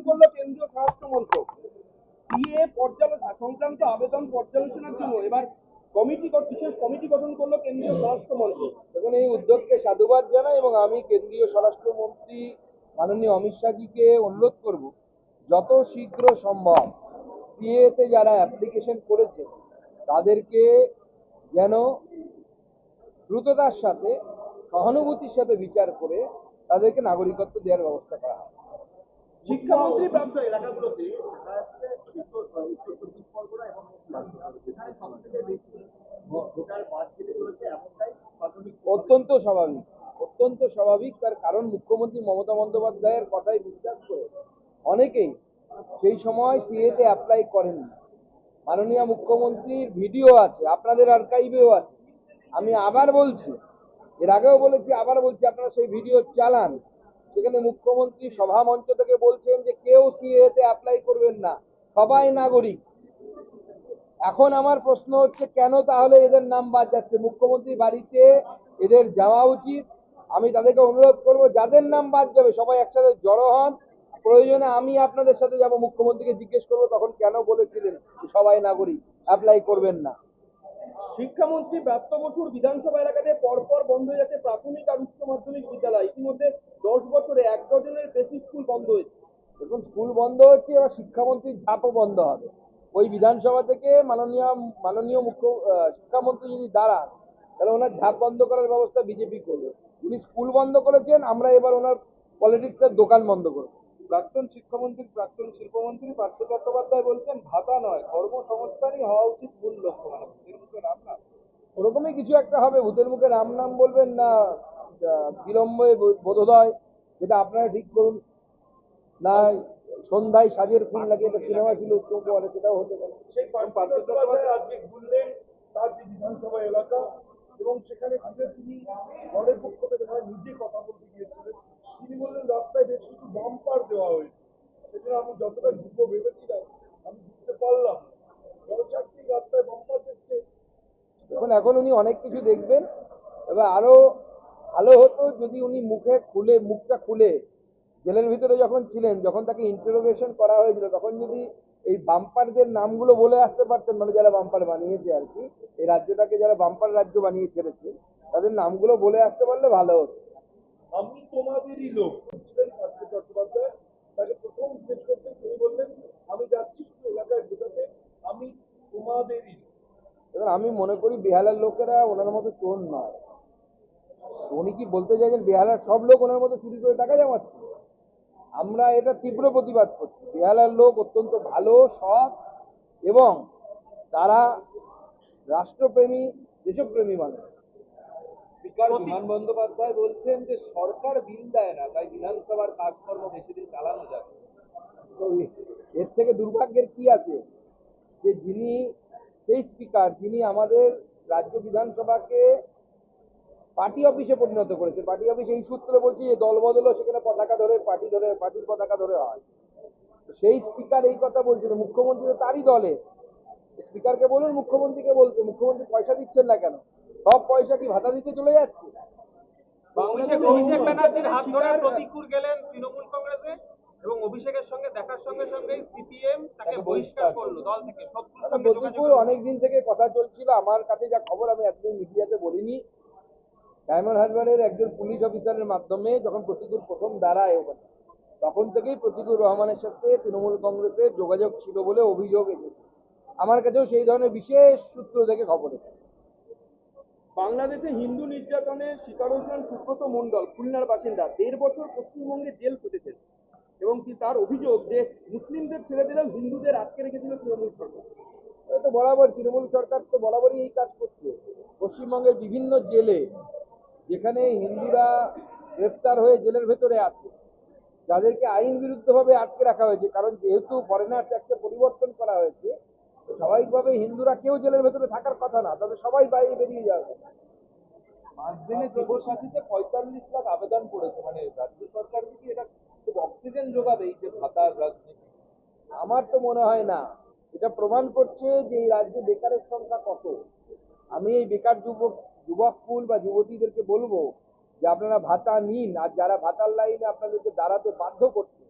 করলো কেন্দ্রীয় স্বরাষ্ট্র মন্ত্রক সিএ সংক্রান্ত আবেদন পর্যালোচনার জন্য এবার বিশেষ কমিটি গঠন করলো কেন্দ্রীয় স্বরাষ্ট্র মন্ত্রক। দেখুন, এই উদ্যোগকে সাধুবাদ জানাই এবং আমি কেন্দ্রীয় স্বরাষ্ট্রমন্ত্রী মাননীয় অমিত শাহজিকে অনুরোধ করব যত শীঘ্র সম্ভব সিএতে যারা অ্যাপ্লিকেশন করেছে তাদেরকে যেন দ্রুততার সাথে সহানুভূতির সাথে বিচার করে তাদেরকে নাগরিকত্ব দেওয়ার ব্যবস্থা করা হয়। শিক্ষামন্ত্রী প্রাপ্ত এলাকাগুলোতে অত্যন্ত স্বাভাবিক, অত্যন্ত স্বাভাবিক। তার কারণ মুখ্যমন্ত্রী মমতা বন্দ্যোপাধ্যায়ের কথায় বিশ্বাস করে অনেকেই সেই সময় সিএতে অ্যাপ্লাই করেননি। মাননীয় মুখ্যমন্ত্রীর ভিডিও আছে, আপনাদের আর্কাইভেও আছে। আমি আবার বলছি, এর আগেও বলেছি, আবার বলছি, আপনারা সেই ভিডিও চালান। সেখানে মুখ্যমন্ত্রী সভা মঞ্চ থেকে বলছেন যে কেউ সিএতে অ্যাপ্লাই করবেন না, সবাই নাগরিক। এখন আমার প্রশ্ন হচ্ছে কেন তাহলে এদের নাম বাদ যাচ্ছে? মুখ্যমন্ত্রী বাড়িতে এদের যাওয়া উচিত। আমি তাদেরকে অনুরোধ করব যাদের নাম বাদ যাবে সবাই একসাথে জড়ো হন। প্রয়োজনে আমি আপনাদের সাথে যাব, মুখ্যমন্ত্রীকে জিজ্ঞেস করবো তখন কেন বলেছিলেন সবাই নাগরিক, অ্যাপ্লাই করবেন না। শিক্ষামন্ত্রী ব্রাত্য বসুর বিধানসভা এলাকাতে পরপর বন্ধ হয়ে যাচ্ছে প্রাথমিক আর উচ্চ মাধ্যমিক বিদ্যালয়। ইতিমধ্যে 10 বছরে 1 ডজনের বেশি স্কুল বন্ধ হয়েছে। দেখুন, স্কুল বন্ধ হচ্ছে, এবার শিক্ষামন্ত্রীর ঝাপও বন্ধ হবে। ওই বিধানসভা থেকে মাননীয় শিক্ষামন্ত্রী যদি দাঁড়ান তাহলে ওনার ঝাপ বন্ধ করার ব্যবস্থা বিজেপি করবে। উনি স্কুল বন্ধ করেছেন, আমরা এবার ওনার পলিটিক্সের দোকান বন্ধ করব। প্রাক্তন শিক্ষামন্ত্রী প্রাক্তন শিল্পমন্ত্রী পার্থ চট্টোপাধ্যায় বলছেন ভাতা নয় কর্মসংস্থানই হওয়া উচিত মূল লক্ষ্য। মানে ভূতের মুখে রাম নাম, ওরকমই কিছু একটা হবে। ভূতের মুখে রাম নাম বলবেন না বিলম্বে বোধোদয়, যেটা আপনারা ঠিক করুন, না সন্ধ্যায় সাজের ফুল লাগিয়ে একটা সিনেমা ছিল উত্তম কুমারের, সেটাও হতে পারে। সেই পার্থ চট্টোপাধ্যায় আজকে ঘুরলেন তার যে বিধানসভা এলাকা এবং সেখানে তিনি দলের পক্ষ থেকে নিজে কথা বলতে গিয়েছিলেন। তিনি বললেন রাস্তায় বেশ কিছু বাম্পার দেওয়া হয়েছে, সেটা আমি যতটা ঢুকবো ভেবেছিলাম আমি ঢুকতে পারলাম। জলচাকরি রাস্তায় বাম্পার দেখতে। দেখুন, এখন উনি অনেক কিছু দেখবেন। এবার আরো ভালো হতো যদি উনি মুখটা খুলে জেলের ভিতরে যখন ছিলেন, যখন তাকে ইন্টারোগেশন করা হয়েছিল, তখন যদি এই বাম্পারদের নামগুলো বলে আসতে পারতেন, মানে যারা বাম্পার বানিয়েছে আর কি, এই রাজ্যটাকে যারা বাম্পার রাজ্য বানিয়ে ছেড়েছে তাদের নামগুলো বলে আসতে পারলে ভালো হতো। আমি তোমাদেরই লোক ছিলেন পার্থ চট্টোপাধ্যায়। তাকে প্রথম জিজ্ঞেস করতে তিনি বললেন আমি যাচ্ছি শুধু এলাকায় বোঝাতে আমি তোমাদেরই। এবার আমি মনে করি বেহালার লোকেরা ওনার মতো চোর নয়। উনি কি বলতে চাইছেন বেহালার সব লোক ওনার মতো চুরি করে টাকা জমাচ্ছে? আমরা এটা তীব্র প্রতিবাদ করছি। বেহালার লোক অত্যন্ত ভালো, সৎ এবং তারা রাষ্ট্রপ্রেমী, দেশপ্রেমী মানুষ। স্পিকার বিমান বন্দ্যোপাধ্যায় বলছেন যে সরকার বিল দেয় না, তাই বিধানসভার কাজকর্ম বেশি দিন চালানো যাবে। তো এর থেকে দুর্ভাগ্যের কি আছে যে যিনি সেই স্পিকার, যিনি আমাদের রাজ্য বিধানসভাকে পার্টি অফিসে পরিণত করেছে। পার্টি অফিস এই সূত্রে বলছি যে দল বদলও সেখানে পতাকা ধরে, পার্টির পতাকা ধরে হয়। সেই স্পিকার এই কথা বলছিল, মুখ্যমন্ত্রী তো তারই দলে। স্পিকারকে বলুন মুখ্যমন্ত্রীকে বলতে, মুখ্যমন্ত্রী পয়সা দিচ্ছেন না কেন? সব পয়সা কি ভাতা দিতে চলে যাচ্ছে? অভিষেক ব্যানার্জির হাত ধরে প্রতিকুর গেলেন তৃণমূল কংগ্রেসে এবং অভিষেকের সঙ্গে দেখার সঙ্গে সঙ্গেই সিপিএম তাকে বহিষ্কার করলো দল থেকে। প্রতিকুর অনেকদিন থেকে কথা চলছিল, আমার কাছে যা খবর, আমি একদিন মিডিয়াতে বলিনি, ডায়মন্ড হারবারের একজন পুলিশ অফিসারের মাধ্যমে যখন প্রতিকুর প্রথম দাঁড়ায় ওখানে, তখন থেকেই প্রতিকুর রহমানের সাথে তৃণমূল কংগ্রেসের যোগাযোগ ছিল বলে অভিযোগ এসেছে। আমার কাছেও সেই ধরনের বিশেষ সূত্র থেকে খবর এসেছে। বাংলাদেশে হিন্দু নির্যাতনের শিকার হয়েছিলেন সুব্রত মণ্ডল, খুলনার বাসিন্দা। 1.5 বছর পশ্চিমবঙ্গে জেল কেটেছেন এবং তার অভিযোগ যে মুসলিমদের ছেড়ে দিলেও হিন্দুদের আটকে রেখেছিল তৃণমূল সরকার। তো বরাবর তৃণমূল সরকার তো বরাবরই এই কাজ করছে। পশ্চিমবঙ্গের বিভিন্ন জেলে যেখানে হিন্দুরা গ্রেপ্তার হয়ে জেলের ভেতরে আছে, যাদেরকে আইন বিরুদ্ধভাবে আটকে রাখা হয়েছে, কারণ যেহেতু ফরেনার ট্যাক্সে পরিবর্তন করা হয়েছে, স্বাভাবিকভাবে হিন্দুরা কেউ জেলের ভেতরে থাকার কথা না, তাদের সবাই বাইরে বেরিয়ে যাবে। 5 দিনে যুবসাথীতে 45 লাখ আবেদন পড়েছে। মানে রাজ্য সরকার কি এটা খুব অক্সিজেন যোগাবে এই যে ভাতার রাজনীতি? আমার তো মনে হয় না। এটা প্রমাণ করছে যে এই রাজ্যে বেকারের সংখ্যা কত। আমি এই বেকার যুবক কুল বা যুবতীদেরকে বলবো যে আপনারা ভাতা নিন, আর যারা ভাতার লাইনে আপনাদেরকে দাঁড়াতে বাধ্য করছে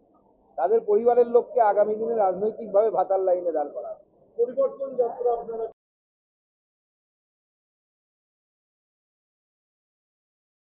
তাদের পরিবারের লোককে আগামী দিনে রাজনৈতিকভাবে ভাতার লাইনে দাঁড় করা হবে। পরিবর্তন যাত্রা আপনারা